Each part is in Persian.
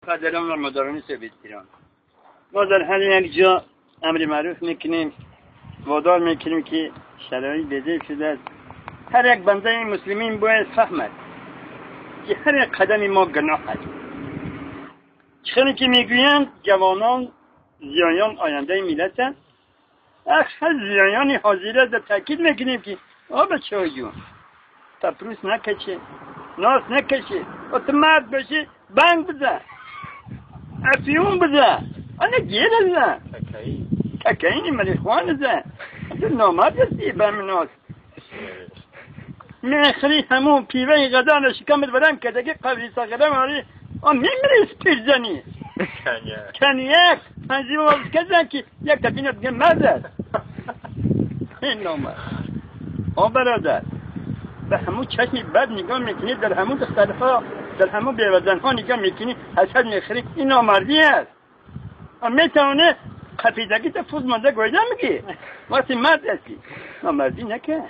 قدرم و مدارانی ثابت ایران ما در هر یک جا امر معروف میکنیم، وادار میکنیم که شرایط بده شده است. هر یک بنده مسلمین باید فهمد که هر یک قدم ما گناه است. چون که میگویند جوانان زیایان آینده ملت است. اکثر زیایان حاضر در تاکید میکنیم که بچه های جون تپروس نکشه، ناس نکشه، تو مرد باشی بنگ بزن، افیون بزن، آنه گیر بزن، ککینی مریخوان بزن، تو نامرد هستی به من ناس میخری همون پیوه غدان شکمت برم که دیگه قبلی ساقدم آری میمری سپیر زنی کنیک پنجی باز کزن که یک تبینت بگه مرد این نامرد. برادر به همون چشمی بد نگاه میکنی، در همون دخترها در همون بیوزنها نگاه میکنی، حسد میخری، این نامردی است. میتونه خفیدگی تا فوز مانده گویده میگی وقتی مرد هستی نامردی نکن.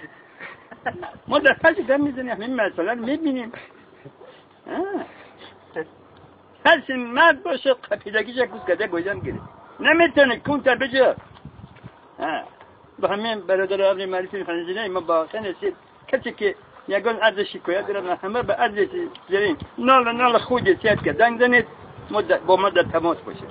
ما در پس دم میزنیم همین مسئله رو میبینیم. هر مرد باشه خفیدگیش یک روز کده گویده میگیره، نمیتونه کون تا بجا. با همین برادر عبری معرفی خانزینه ما با نسید کسی که یگان عرض شکایت دارن همه به عرض زیرین نال خود سیاد که دنگ زنید با ما در تماس باشه.